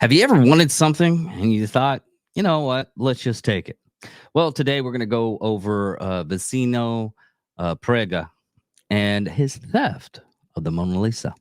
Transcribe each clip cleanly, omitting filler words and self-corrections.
Have you ever wanted something and you thought, you know what, let's just take it? Well, today we're going to go over Vicino Prega and his theft of the Mona Lisa.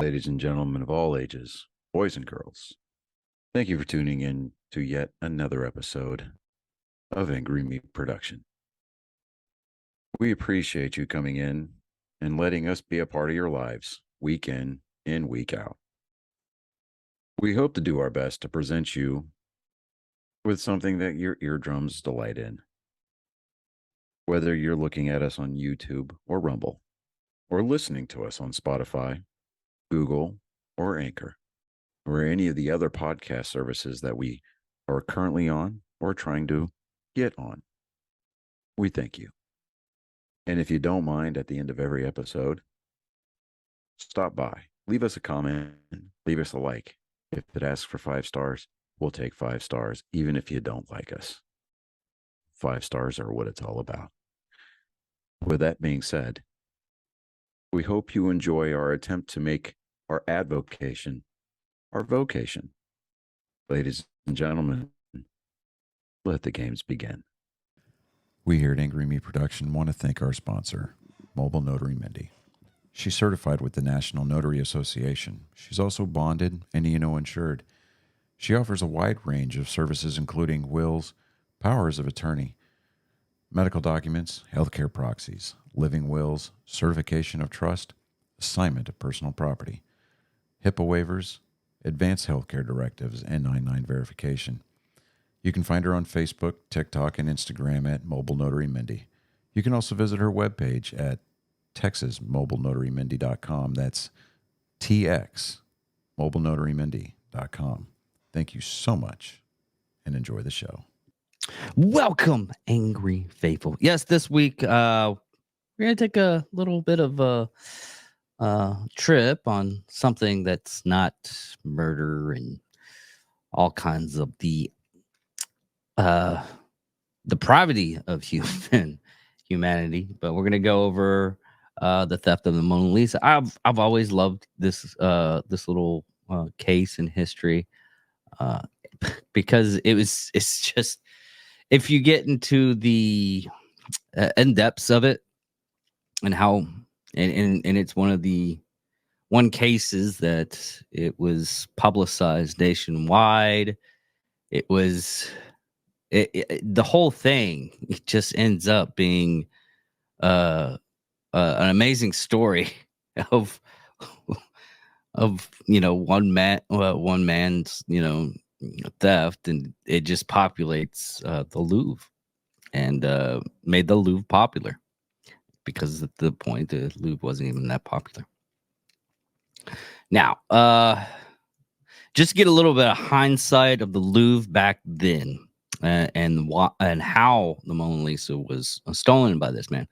Ladies and gentlemen of all ages, boys and girls, thank you for tuning in to yet another episode of Angry Meat Production. We appreciate you coming in and letting us be a part of your lives week in and week out. We hope to do our best to present you with something that your eardrums delight in. Whether you're looking at us on YouTube or Rumble, or listening to us on Spotify, Google, or Anchor, or any of the other podcast services that we are currently on or trying to get on. We thank you. And if you don't mind, at the end of every episode, stop by, leave us a comment, leave us a like. If it asks for 5 stars, we'll take 5 stars, even if you don't like us. 5 stars are what it's all about. With that being said, we hope you enjoy our attempt to make our advocation our vocation. Ladies and gentlemen, let the games begin. We here at Angry Me Production want to thank our sponsor, Mobile Notary Mindy. She's certified with the National Notary Association. She's also bonded and E&O insured. She offers a wide range of services including wills, powers of attorney, medical documents, healthcare proxies, living wills, certification of trust, assignment of personal property, HIPAA waivers, advanced healthcare directives, and 99 verification. You can find her on Facebook, TikTok, and Instagram at Mobile Notary Mindy. You can also visit her webpage at TexasMobileNotaryMindy.com. That's TX, MobileNotaryMindy.com. Thank you so much, and enjoy the show. Welcome, Angry Faithful. Yes, this week we're going to take a little bit of a trip on something that's not murder and all kinds of the depravity of humanity, but we're gonna go over the theft of the Mona Lisa. I've always loved this little case in history because it's just, if you get into the in depths of it and how and it's one cases that it was publicized nationwide. It was the whole thing. It just ends up being an amazing story of one man's theft, and it just populates the Louvre and made the Louvre popular, because at the point the Louvre wasn't even that popular. Now, just to get a little bit of hindsight of the Louvre back then, and how the Mona Lisa was stolen by this man.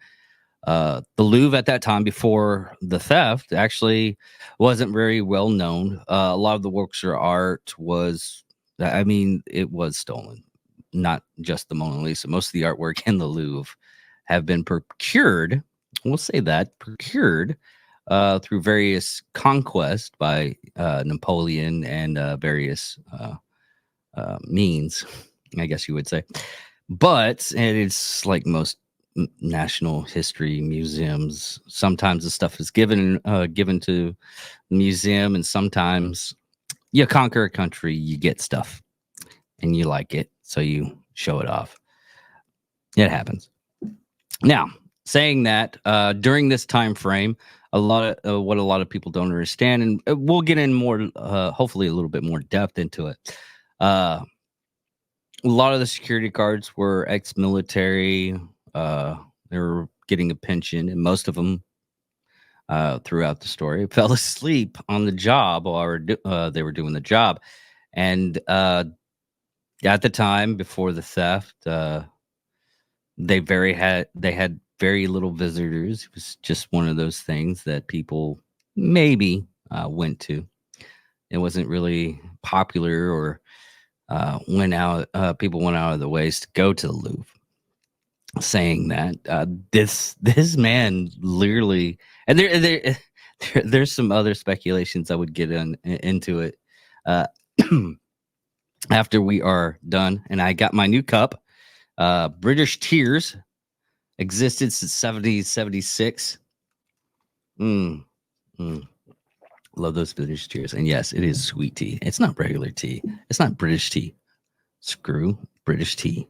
The Louvre at that time, before the theft, actually wasn't very well known. A lot of the works of art it was stolen. Not just the Mona Lisa. Most of the artwork in the Louvre have been procured. We'll say that procured through various conquests by Napoleon and various means, I guess you would say. But it's like most national history museums. Sometimes the stuff is given to the museum, and sometimes you conquer a country, you get stuff, and you like it, so you show it off. It happens. Now, saying that, during this time frame, a lot of what a lot of people don't understand, and we'll get in more, hopefully a little bit more depth into it. A lot of the security guards were ex-military. They were getting a pension, and most of them, throughout the story, fell asleep on the job while they were doing the job. And at the time before the theft, they had very little visitors. It was just one of those things that people maybe went to. It wasn't really popular or went out. People went out of the ways to go to the Louvre. Saying that this man literally, and there's some other speculations I would get into it uh, after we are done. And I got my new cup. British Tears existed since 1776. Mm, mm. Love those British Tears. And yes, it is sweet tea. It's not regular tea. It's not British tea. Screw British tea.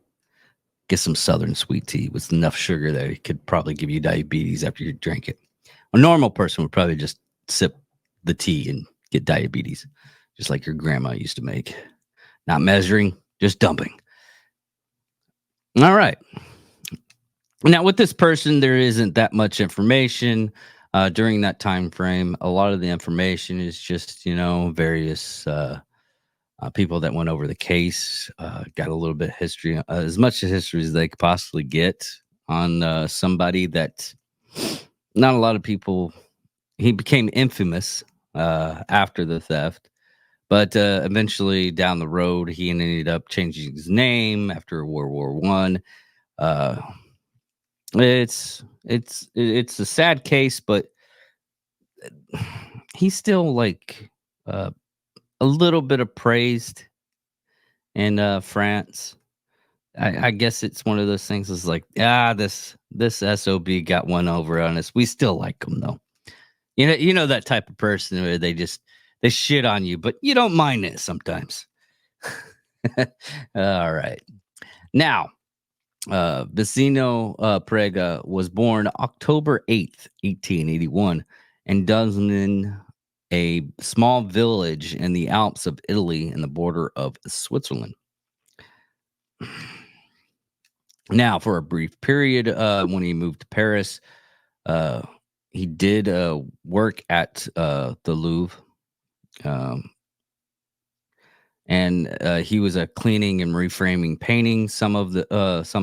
Get some Southern sweet tea with enough sugar that it could probably give you diabetes after you drink it. A normal person would probably just sip the tea and get diabetes, just like your grandma used to make. Not measuring, just dumping. All right. Now, with this person, there isn't that much information during that time frame. A lot of the information is just, various people that went over the case, got a little bit of history, as much history as they could possibly get on somebody that not a lot of people. He became infamous after the theft, but eventually down the road, he ended up changing his name after World War I. Uh, it's a sad case, but he's still like uh, a little bit appraised in France. I guess it's one of those things. Is like, this sob got one over on us. We still like him though. You know that type of person where they shit on you, but you don't mind it sometimes. All right, now Vicino Prega was born October 8th, 1881, in Dunsman, a small village in the Alps of Italy, in the border of Switzerland. Now, for a brief period, when he moved to Paris, uh, he did work at the Louvre, um, and he was cleaning and reframing paintings. Some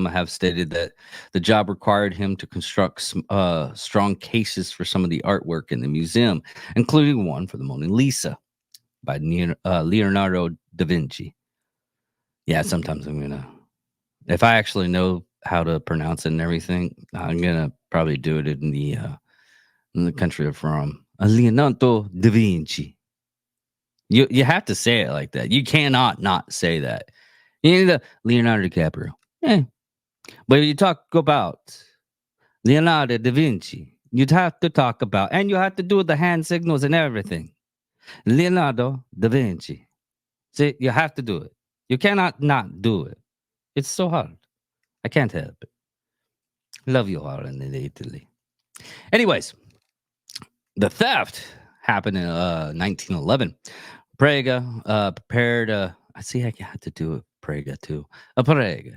have stated that the job required him to construct strong cases for some of the artwork in the museum, including one for the Mona Lisa by Leonardo da Vinci. Yeah, sometimes if I actually know how to pronounce it and everything, I'm gonna probably do it in the country of from. Leonardo da Vinci. You have to say it like that. You cannot not say that. You need to Leonardo DiCaprio. Eh. But if you talk about Leonardo da Vinci, you'd have to talk about, and you have to do the hand signals and everything. Leonardo da Vinci. See, you have to do it. You cannot not do it. It's so hard. I can't help it. Love you all in Italy. Anyways, the theft happened in 1911. Prega prepared. I see. I had to do it. Prega too. Prega.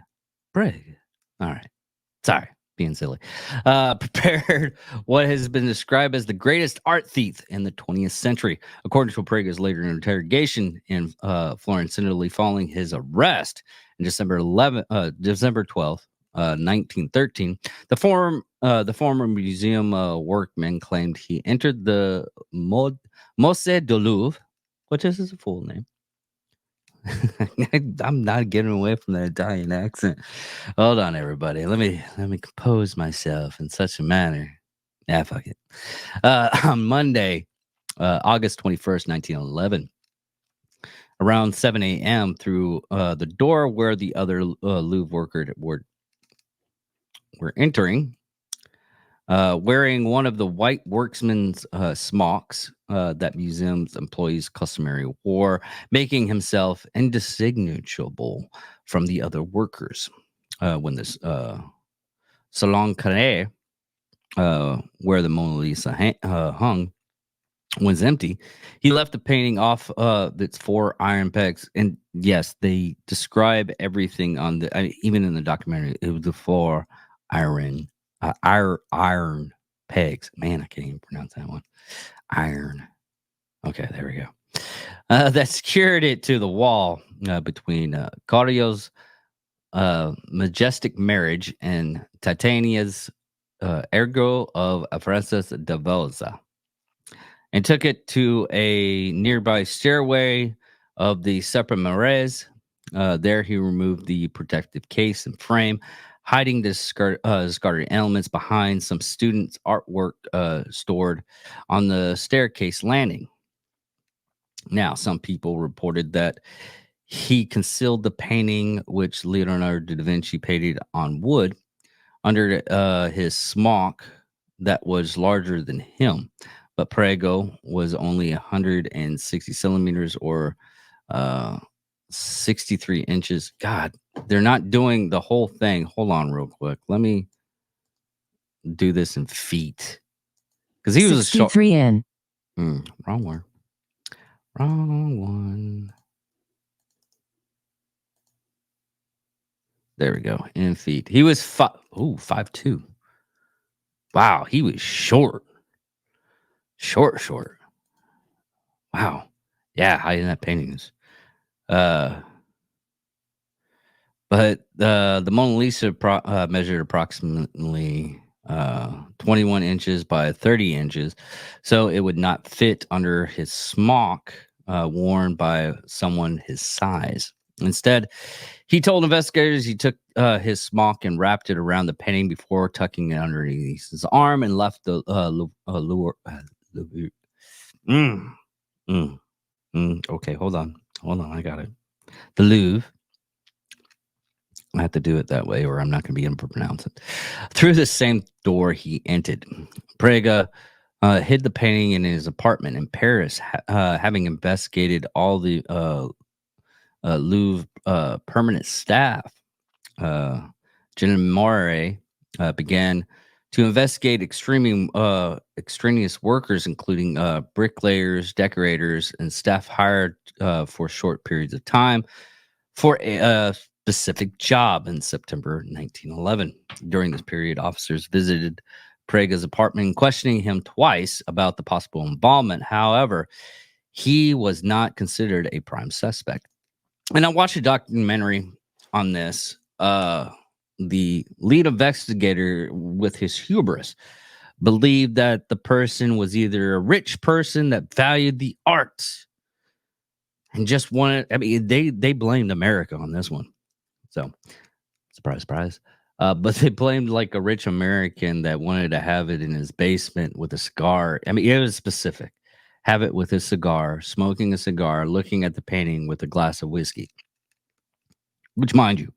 Prega. All right. Sorry, being silly. Prepared what has been described as the greatest art thief in the 20th century, according to Prega's later interrogation in Florence, Italy, following his arrest in December 12th. 1913, the former museum workman claimed he entered the Musée du Louvre, which is his full name. I'm not getting away from that Italian accent. Hold on, everybody. Let me compose myself in such a manner. Fuck it. On Monday, August 21st, 1911, around 7 a.m., through the door where the other Louvre workers were entering, wearing one of the white workman's smocks that museum's employees customary wore, making himself indistinguishable from the other workers. When this Salon Carré, where the Mona Lisa hung, was empty, he left the painting off its four iron pegs. And yes, they describe everything on even in the documentary. It was the four iron iron pegs. Man, I can't even pronounce that one. Iron. Okay, there we go. That secured it to the wall between Carrio's Majestic Marriage and Titania's Ergo of Francis de Velza, and took it to a nearby stairway of the Sepramares. There, he removed the protective case and frame, hiding the discarded elements behind some students' artwork stored on the staircase landing. Now, some people reported that he concealed the painting, which Leonardo da Vinci painted on wood, under his smock that was larger than him. But Prego was only 160 centimeters or 63 inches. God, they're not doing the whole thing. Hold on real quick. Let me do this in feet. Because he was a short. 63 in. Wrong one. Wrong one. There we go. In feet. He was 5'2". Wow, he was short. Short. Wow. Yeah, high in that painting is. But the Mona Lisa measured approximately 21 inches by 30 inches, so it would not fit under his smock worn by someone his size. Instead, he told investigators he took his smock and wrapped it around the painting before tucking it underneath his arm and left the Okay, hold on, I got it. The Louvre. I have to do it that way, or I'm not going to be able to pronounce it. Through the same door he entered. Prega hid the painting in his apartment in Paris, having investigated all the Louvre permanent staff. Generale began to investigate extraneous workers, including bricklayers, decorators, and staff hired for short periods of time for a specific job in September 1911. During this period, officers visited Prega's apartment, questioning him twice about the possible involvement. However, he was not considered a prime suspect. And I watched a documentary on this. The lead investigator, with his hubris, believed that the person was either a rich person that valued the arts and just wanted. I mean, they blamed America on this one. So, surprise. But they blamed like a rich American that wanted to have it in his basement with a cigar. I mean, it was specific. Have it with a cigar, smoking a cigar, looking at the painting with a glass of whiskey. Which, mind you,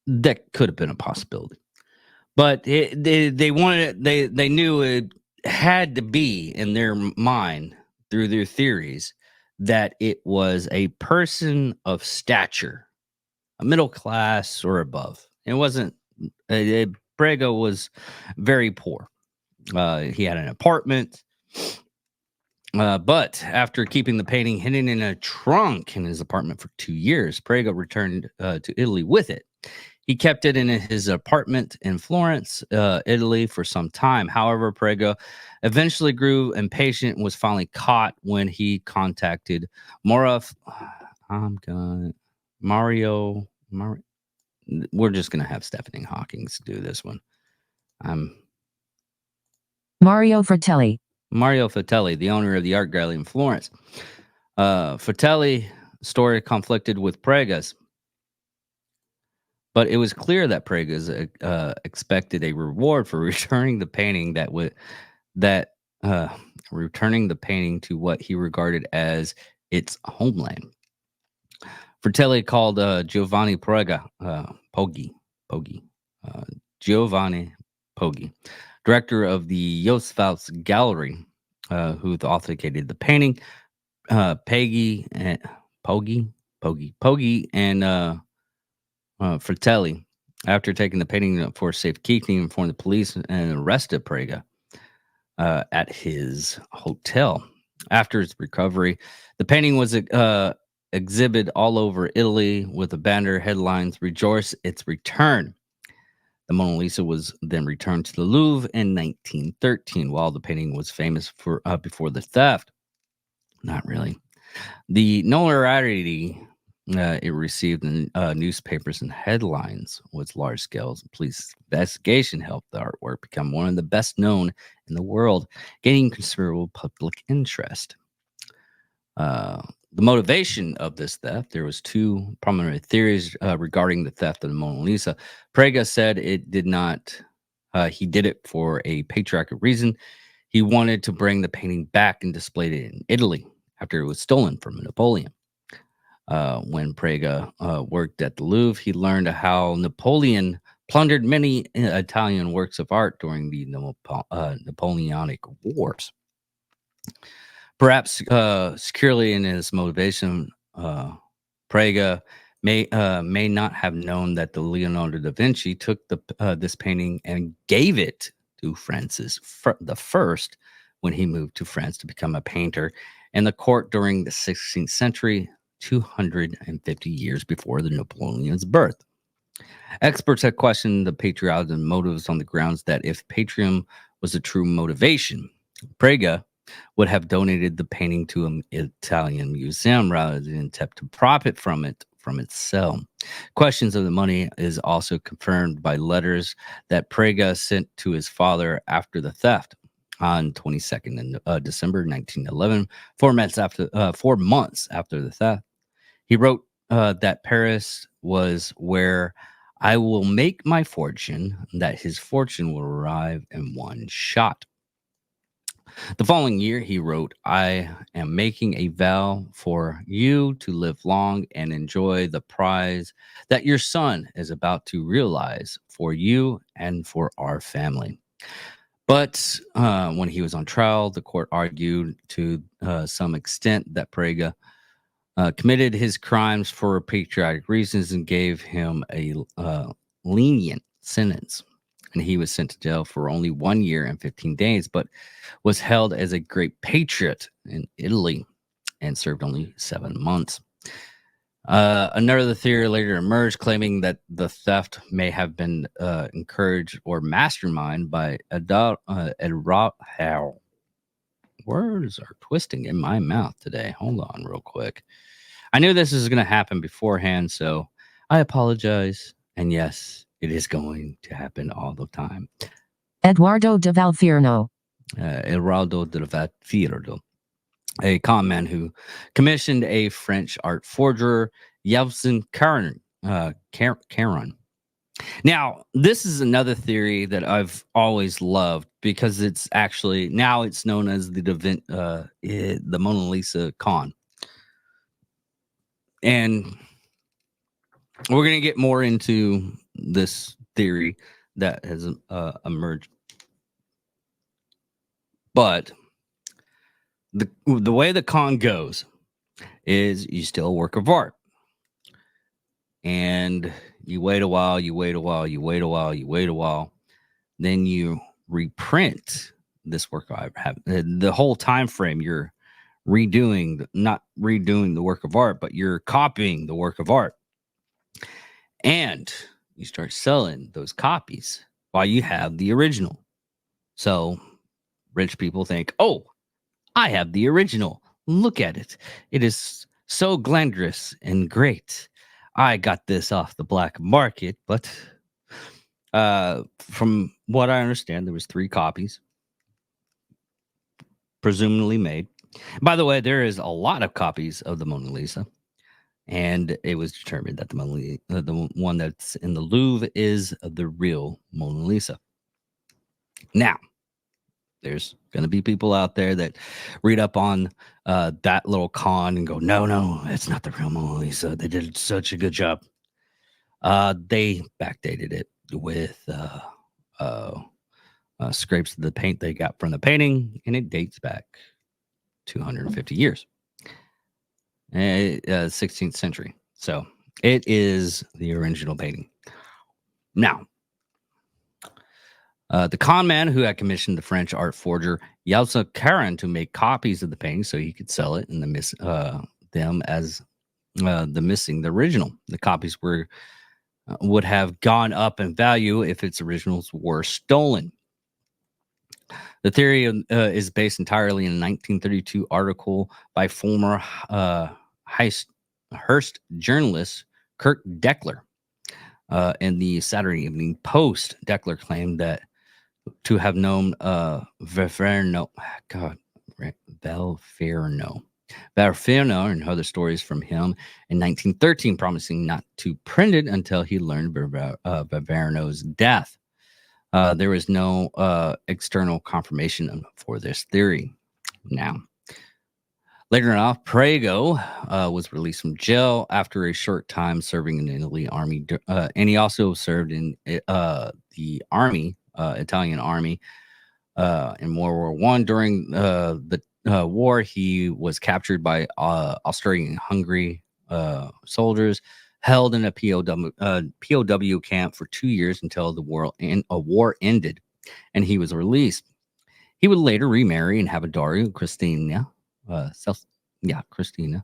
that could have been a possibility. But they wanted it, they knew it had to be in their mind through their theories that it was a person of stature, a middle class or above. It wasn't. Prego was very poor. He had an apartment, but after keeping the painting hidden in a trunk in his apartment for 2 years, Prego returned to Italy with it. He kept it in his apartment in Florence, Italy, for some time. However, Prego eventually grew impatient and was finally caught when he contacted Mario. We're just going to have Stephanie Hawkins do this one. Mario Fratelli. Mario Fratelli, the owner of the art gallery in Florence. Fratelli's story conflicted with Prega's, but it was clear that Prega's expected a reward for returning the painting returning the painting to what he regarded as its homeland. Fratelli called Giovanni Prega Giovanni Poggi, director of the Josef's Gallery, who authenticated the painting. Poggi and Fratelli, after taking the painting for safekeeping, informed the police and arrested Prega at his hotel. After its recovery, the painting was exhibited all over Italy with the banner headlines, "Rejoice its return." The Mona Lisa was then returned to the Louvre in 1913, while the painting was famous for before the theft. Not really. The notoriety It received in newspapers and headlines with large scale police investigation helped the artwork become one of the best known in the world, gaining considerable public interest. Uh, the motivation of this theft, there was two prominent theories regarding the theft of the Mona Lisa. Prega said it did not. He did it for a patriotic reason. He wanted to bring the painting back and displayed it in Italy after it was stolen from Napoleon. When Prega worked at the Louvre, he learned how Napoleon plundered many Italian works of art during the Napoleonic Wars. Perhaps securely in his motivation, Prega may not have known that the Leonardo da Vinci took this painting and gave it to Francis the First when he moved to France to become a painter and the court during the 16th century, 250 years before the Napoleon's birth. Experts have questioned the patriotism motives on the grounds that if patriotism was a true motivation, Prega would have donated the painting to an Italian museum rather than attempt to profit from its sale. Questions of the money is also confirmed by letters that Prega sent to his father after the theft on 22nd December 1911, 4 months after the theft. He wrote that Paris was where I will make my fortune, that his fortune will arrive in one shot. The following year, he wrote, I am making a vow for you to live long and enjoy the prize that your son is about to realize for you and for our family. But when he was on trial, the court argued to some extent that Prega committed his crimes for patriotic reasons and gave him a lenient sentence. And he was sent to jail for only 1 year and 15 days, but was held as a great patriot in Italy and served only 7 months. Another theory later emerged, claiming that the theft may have been encouraged or masterminded by words are twisting in my mouth today. Hold on real quick. I knew this was going to happen beforehand, so I apologize. And yes, it is going to happen all the time. Eduardo de Valfierno. Eduardo de Valfierno, a con man who commissioned a French art forger, Yeltsin Caron. Now, this is another theory that I've always loved because it's actually now it's known as the Mona Lisa con. And we're going to get more into this theory that has emerged. But the way the con goes is you steal a work of art. And you wait a while, you wait a while, you wait a while, you wait a while. Then you reprint this work of art. The whole time frame you're not redoing the work of art, but you're copying the work of art. And you start selling those copies while you have the original. So rich people think, oh, I have the original. Look at it. It is so glamorous and great. I got this off the black market, but from what I understand, there was 3 copies presumably made. By the way, there is a lot of copies of the Mona Lisa. And it was determined that the one that's in the Louvre is the real Mona Lisa. Now, there's going to be people out there that read up on that little con and go, no, it's not the real Mona Lisa. They did such a good job. They backdated it with scrapes of the paint they got from the painting, and it dates back 250 years. 16th century. So it is the original painting. Now, the con man who had commissioned the French art forger Yeltsin Caron to make copies of the painting so he could sell it and them as the original. The copies would have gone up in value if its originals were stolen. The theory is based entirely in a 1932 article by former Hearst journalist Kurt Deckler. In the Saturday Evening Post, Deckler claimed that to have known Valferno, God, Valferno, and other stories from him in 1913, promising not to print it until he learned Valferno's death. There was no external confirmation for this theory. Now, later enough, Prego was released from jail after a short time serving in the Italy army, and he also served in the army, Italian army, in World War One. During the war, he was captured by Austrian-Hungary soldiers, held in a POW camp for 2 years until the war ended, and he was released. He would later remarry and have a daughter, Christina. Christina,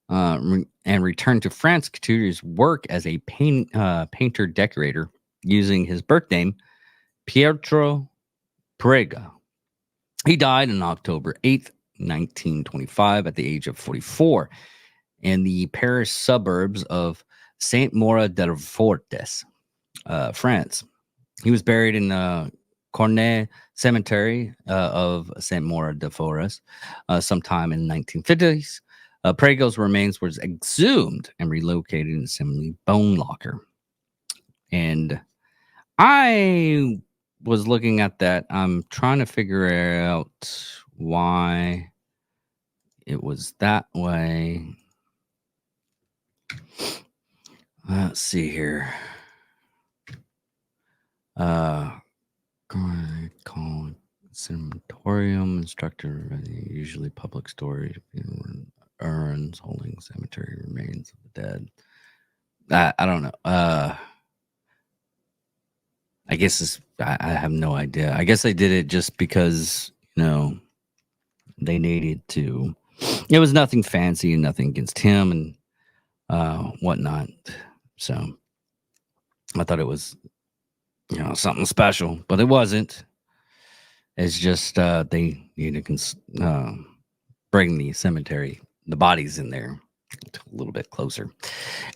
and returned to France to continue his work as a painter decorator using his birth name, Pietro Prega. He died on October 8th, 1925, at the age of 44, in the Paris suburbs of Saint-Maur-des-Fortes, France. He was buried in Cornet Cemetery of Saint-Maur-des-Fortes sometime in the 1950s. Prego's remains were exhumed and relocated in a similar bone locker. And I was looking at that. I'm trying to figure out why it was that way. Let's see here. Call Cinematorium instructor, usually public storage, urns holding cemetery remains of the dead. I don't know. I guess I have no idea. I guess they did it just because, they needed to. It was nothing fancy and nothing against him and whatnot. So I thought it was, something special, but it wasn't. It's just they need to bring the bodies in there a little bit closer.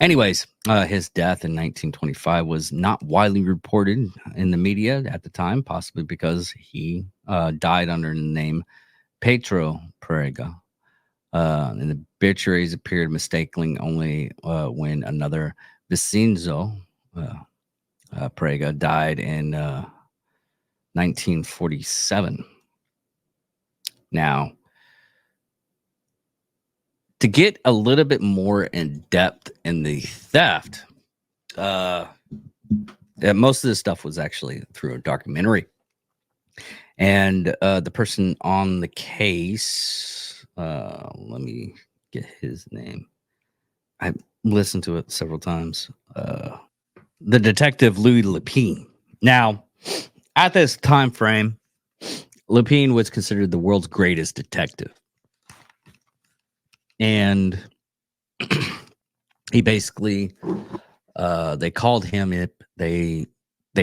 Anyways, his death in 1925 was not widely reported in the media at the time, possibly because he died under the name Pietro Prega. And the obituaries appeared mistakenly only when another Vincenzo Prega died in 1947. Now, to get a little bit more in depth in the theft, most of this stuff was actually through a documentary. And the person on the case, let me get his name. I listened to it several times. The detective Louis Lepine. Now, at this time frame, Lepine was considered the world's greatest detective. And he basically, they called him it. They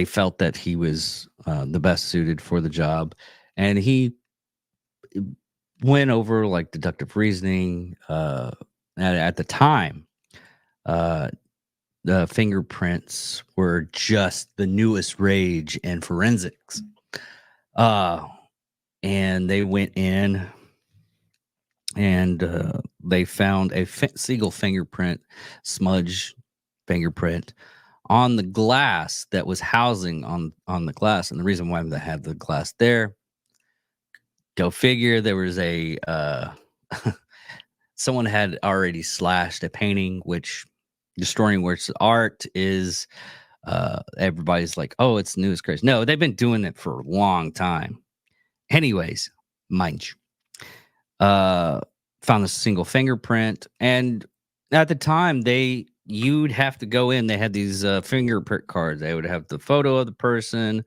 felt that he was the best suited for the job. And he went over like deductive reasoning. At the time, the fingerprints were just the newest rage in forensics. And they went in and they found a single fingerprint, smudge fingerprint on the glass that was housing on the glass. And the reason why they had the glass there, go figure, there was a someone had already slashed a painting, which destroying works of art is everybody's like, oh, it's new, it's crazy. No, they've been doing it for a long time. Anyways, mind you, found a single fingerprint, and at the time you'd have to go in. They had these fingerprint cards. They would have the photo of the person,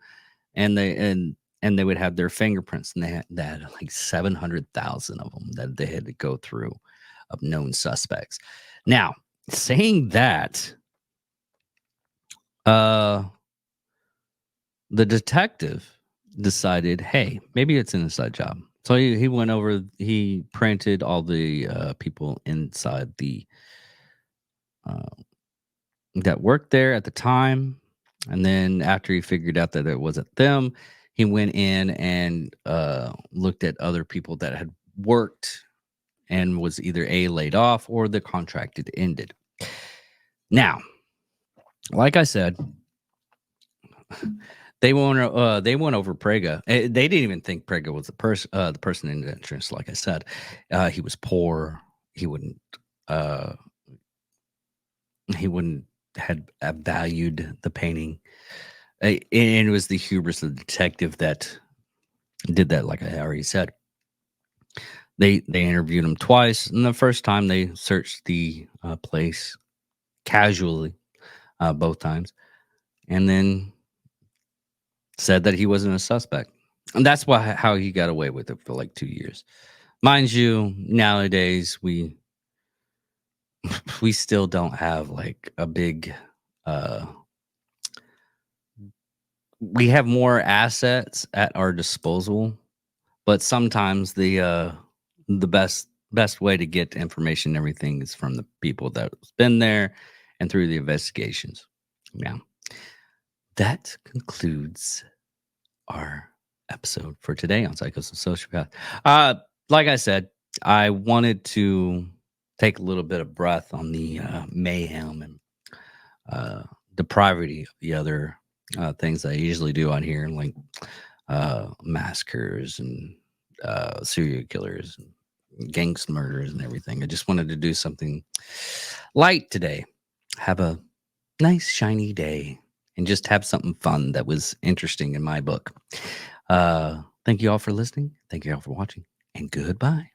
and they would have their fingerprints, and they had like 700,000 of them that they had to go through of known suspects. Now, saying that, the detective decided, hey, maybe it's an inside job. So he went over, he printed all the people inside the uh, that worked there at the time. And then after he figured out that it wasn't them, he went in and looked at other people that had worked and was either laid off or the contract had ended. Now, like I said, they went over Prega. They didn't even think Prega was the person in the entrance. Like I said, he was poor. He wouldn't uh, had valued the painting. And it was the hubris of the detective that did that. Like I already said, they interviewed him twice, and the first time they searched the place casually, both times, and then said that he wasn't a suspect. And that's how he got away with it for like 2 years. Mind you, nowadays we still don't have like a big we have more assets at our disposal, but sometimes the best way to get information and everything is from the people that's been there and through the investigations. Yeah. That concludes our episode for today on Psychos and Sociopath. Like I said, I wanted to take a little bit of breath on the mayhem and depravity of the other things I usually do on here, like massacres and serial killers and gangster murders and everything. I just wanted to do something light today. Have a nice shiny day and just have something fun that was interesting in my book. Thank you all for listening. Thank you all for watching, and goodbye.